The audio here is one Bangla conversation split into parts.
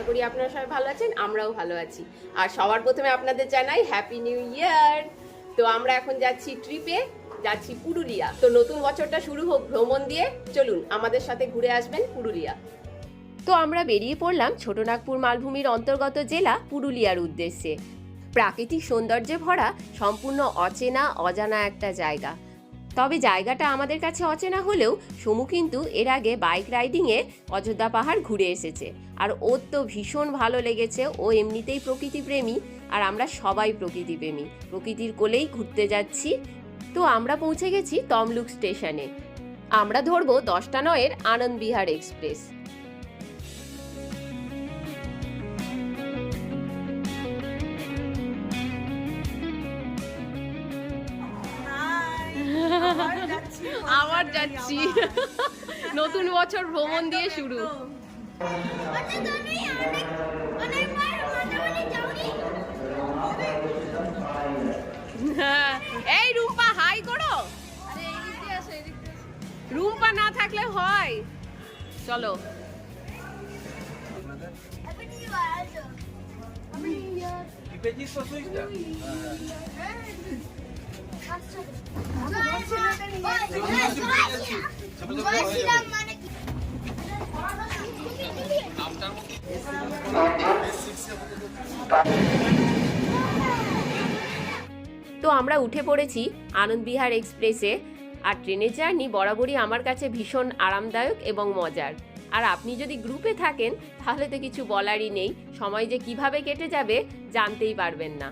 করি আপনারা সবাই ভালো আছেন, আমরাও ভালো আছি। আর সবার প্রথমে আপনাদের জানাই হ্যাপি নিউ ইয়ার। তো আমরা এখন যাচ্ছি ট্রিপে, যাচ্ছি পুরুলিয়া। তো নতুন বছরটা শুরু হোক ভ্রমণ দিয়ে, চলুন আমাদের সাথে ঘুরে আসবেন পুরুলিয়া। তো আমরা বেরিয়ে পড়লাম ছোটনাগপুর মালভূমির অন্তর্গত জেলা পুরুলিয়ার উদ্দেশ্যে। প্রাকৃতিক সৌন্দর্যে ভরা সম্পূর্ণ অচেনা অজানা একটা জায়গা। তবে জায়গাটা আমাদের কাছে অচেনা হলেও সমু কিন্তু এর আগে বাইক রাইডিংয়ে অযোধ্যা পাহাড় ঘুরে এসেছে, আর ওর তো ভীষণ ভালো লেগেছে। ও এমনিতেই প্রকৃতিপ্রেমী, আর আমরা সবাই প্রকৃতিপ্রেমী, প্রকৃতির কোলেই ঘুরতে যাচ্ছি। তো আমরা পৌঁছে গেছি তমলুক স্টেশনে। আমরা ধরবো 10টা 9-এর আনন্দ বিহার এক্সপ্রেস। আবার যাচ্ছি, নতুন বছর ভ্রমণ দিয়ে শুরু। এই রুম্পা হাই করো, রুম্পা না থাকলে হয়। চলো তো আমরা উঠে পড়েছি আনন্দ বিহার এক্সপ্রেসে। আর ট্রেনের জার্নি বরাবরই আমার কাছে ভীষণ আরামদায়ক এবং মজার। আর আপনি যদি গ্রুপে থাকেন তাহলে তো কিছু বলারই নেই, সময় যে কিভাবে কেটে যাবে জানতেই পারবেন না।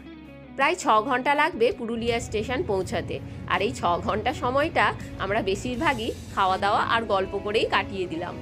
প্রায় 6 ঘন্টা লাগবে পুরুলিয়া স্টেশন পৌঁছাতে, আর এই 6 ঘন্টা সময়টা আমরা বেশিরভাগই খাওয়া দাওয়া আর গল্প করেই কাটিয়ে দিলাম।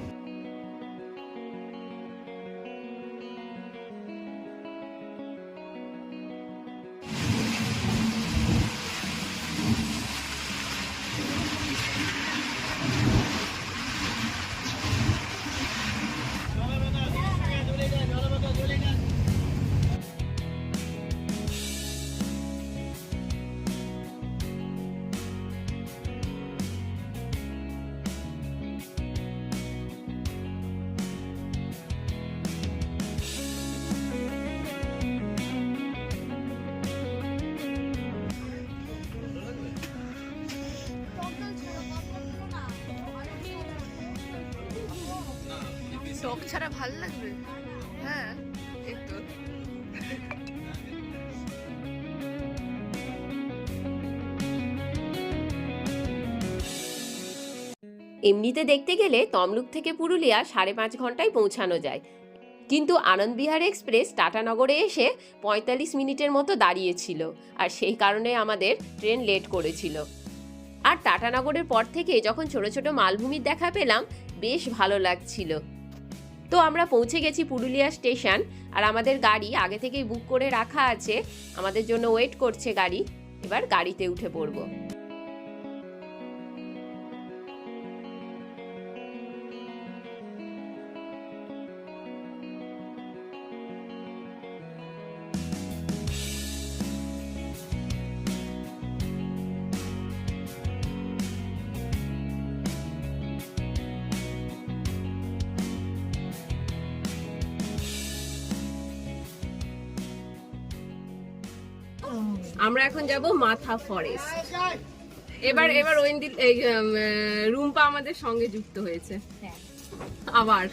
টক ছাড়া ভাল লাগবে? হ্যাঁ একটু। এমনিতে দেখতে গেলে তমলুক থেকে পুরুলিয়া 5.5 ঘন্টায় পৌঁছানো যায়, কিন্তু আনন্দ বিহার এক্সপ্রেস টাটানগরে এসে 45 মিনিটের মতো দাঁড়িয়েছিল, আর সেই কারণে আমাদের ট্রেন লেট করেছিল। আর টাটানগরের পর থেকে যখন ছোট ছোট মালভূমির দেখা পেলাম বেশ ভালো লাগছিল। তো আমরা পৌঁছে গেছি পুরুলিয়া স্টেশন, আর আমাদের গাড়ি আগে থেকেই বুক করে রাখা আছে, আমাদের জন্য ওয়েট করছে গাড়ি। এবার গাড়িতে উঠে পড়বো। আমরা এখন যাব মাথা ফরেস্ট। এবার রুম্পা আমাদের সঙ্গে যুক্ত হয়েছে আবার।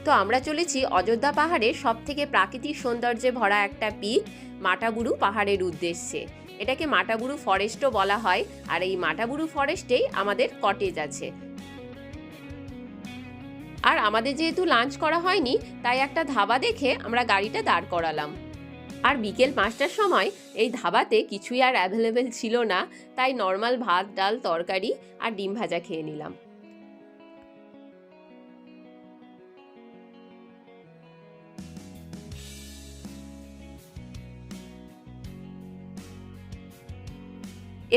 তো আমরা চলেছি অযোধ্যা পাহাড়ের সব থেকে প্রাকৃতিক সৌন্দর্যে ভরা একটা পিক মাটাবুরু পাহাড়ের উদ্দেশ্যে। এটাকে মাটাবুরু ফরেস্টও বলা হয়, আর এই মাটাবুরু ফরেস্টেই আমাদের কটেজ আছে। আর আমাদের যেহেতু লাঞ্চ করা হয়নি, তাই একটা ধাবা দেখে আমরা গাড়িটা দাঁড় করালাম। আর বিকেল 5টার সময় এই ধাবাতে কিছুই আর অ্যাভেলেবেল ছিল না, তাই নর্মাল ভাত ডাল তরকারি আর ডিম ভাজা খেয়ে নিলাম।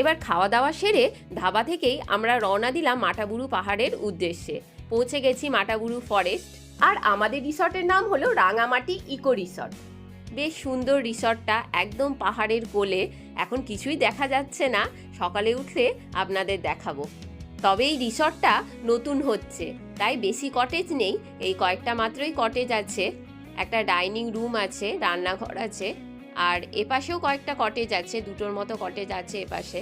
এবার খাওয়া দাওয়া সেরে ধাবা থেকেই আমরা রওনা দিলাম মাটাবুরু পাহাড়ের উদ্দেশ্যে। পৌঁছে গেছি মাটাবুরু ফরেস্ট, আর আমাদের রিসর্টের নাম হলো রাঙামাটি ইকো রিসর্ট। বেশ সুন্দর রিসর্টটা, একদম পাহাড়ের কোলে। এখন কিছুই দেখা যাচ্ছে না, সকালে উঠলে আপনাদের দেখাবো। তবে এই রিসর্টটা নতুন হচ্ছে, তাই বেশি কটেজ নেই, এই কয়েকটা মাত্রই কটেজ আছে। একটা ডাইনিং রুম আছে, রান্নাঘর আছে, আর এপাশেও কয়েকটা কটেজ আছে, দুটোর মতো কটেজ আছে এপাশে।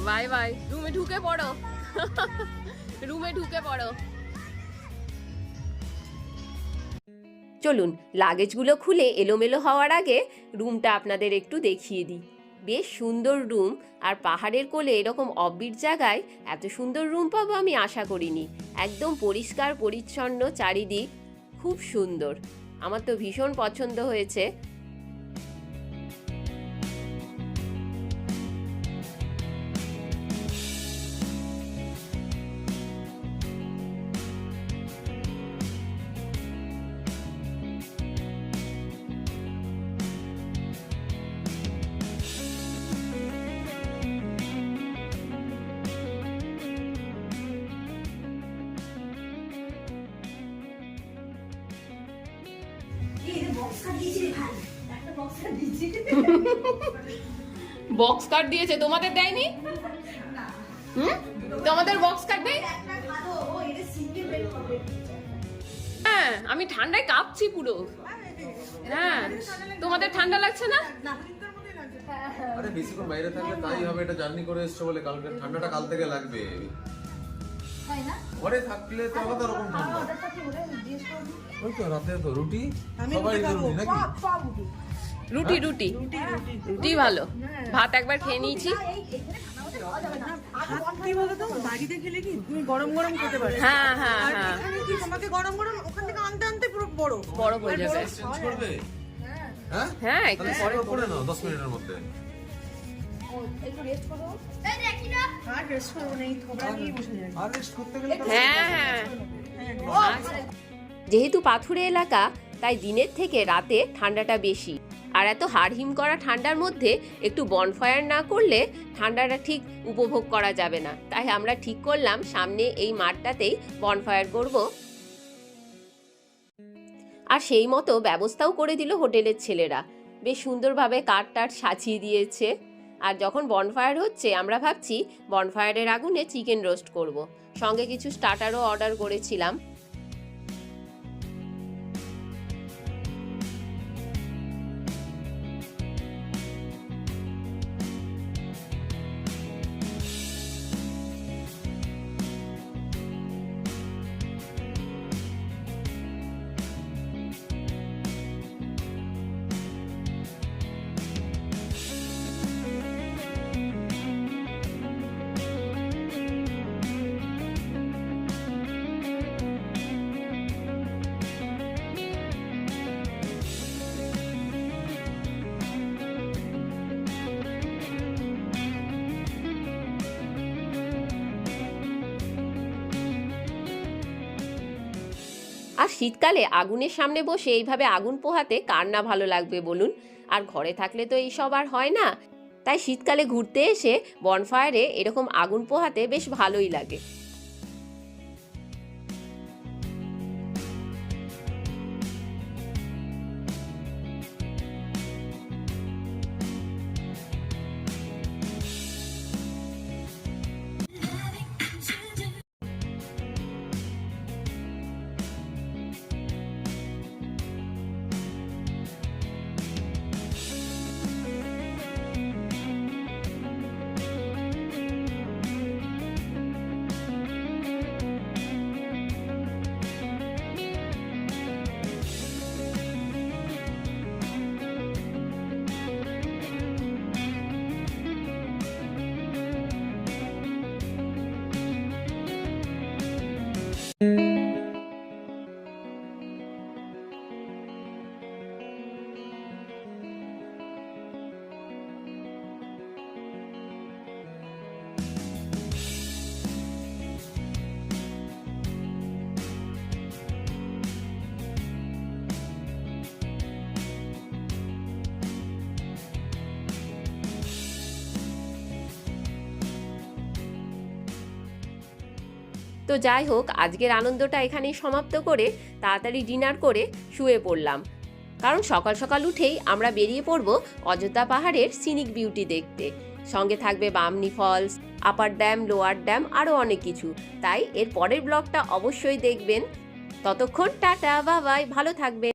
বাই বাই, রুমে ঢুকে পড়ো। রুমে ঢুকে পড়ো। চলুন লাগেজগুলো খুলে এলোমেলো হওয়ার আগে রুমটা আপনাদের একটু দেখিয়ে দিই। বেশ সুন্দর রুম, আর পাহাড়ের কোলে এরকম অফবিট জায়গায় এত সুন্দর রুম পাবো আমি আশা করিনি। একদম পরিষ্কার পরিচ্ছন্ন চারিদিক, খুব সুন্দর, আমার তো ভীষণ পছন্দ হয়েছে। বক্স কাট দিয়েছে, তোমাদের দেয়নি? তোমাদের বক্স কাট দেয়? হ্যাঁ, আমি ঠান্ডায় কাঁপছি পুরো। হ্যাঁ, তোমাদের ঠান্ডা লাগছে না? আরে বেশিক্ষণ বাইরে থাকলে তাই হবে, এটা জার্নি করে এসছো বলে কালকে ঠান্ডাটা কাল থেকে লাগবে। তাই না? ঘরে থাকলে তো আলাদা রকম ঠান্ডা। ওই তো রাতে তো রুটি, সবাই রুটি নাকি? রুটি রুটি রুটি ভালো, ভাত একবার খেয়ে নিয়েছি। বাড়িতে খেলে কি তুমি গরম গরম খেতে পারো। হ্যাঁ হ্যাঁ হ্যাঁ, তোমাকে গরম গরম ওখান থেকে আনতে আনতে পুরো বড় বড় হয়ে যাবে। চেঞ্জ করবে? হ্যাঁ হ্যাঁ, একটু তাহলে পরে পরে করে নাও 10 মিনিটের মধ্যে। আর রেস্ট করবো না, এই থোবড়া নিয়ে বসে যাবে। আর রেস্ট করতে গেলে তো হ্যাঁ হ্যাঁ। যেহেতু পাথুরে এলাকা, তাই দিনের থেকে রাতে ঠান্ডাটা বেশি। আর এত হাড়হিম করা ঠান্ডার মধ্যে একটু বনফায়ার না করলে ঠান্ডাটা ঠিক উপভোগ করা যাবে না। তাই আমরা ঠিক করলাম সামনে এই মাঠটাতেই বনফায়ার করব। আর সেই মতো ব্যবস্থাও করে দিল হোটেলের ছেলেরা, বেশ সুন্দরভাবে কাঠ টাট সাজিয়ে দিয়েছে। আর যখন বনফায়ার হচ্ছে আমরা ভাবছি বনফায়ারের আগুনে চিকেন রোস্ট করব। সঙ্গে কিছু স্টার্টারও অর্ডার করেছিলাম। আর শীতকালে আগুনের সামনে বসে এইভাবে আগুন পোহাতে কার না ভালো লাগবে বলুন? আর ঘরে থাকলে তো এইসব আর হয় না, তাই শীতকালে ঘুরতে এসে বনফায়ারে এরকম আগুন পোহাতে বেশ ভালোই লাগে। তো যাই হোক, আজকের আনন্দটা এখানেই সমাপ্ত করে তাড়াতাড়ি ডিনার করে শুয়ে পড়লাম, কারণ সকাল সকাল উঠেই আমরা বেরিয়ে পড়ব অযোধ্যা পাহাড়ের সিনিক বিউটি দেখতে। সঙ্গে থাকবে Bamni falls, upper dam, lower dam, আরও অনেক কিছু। তাই এর পরের ব্লগটা অবশ্যই দেখবেন। ততক্ষণ টাটা, বাই বাই, ভালো থাকবেন।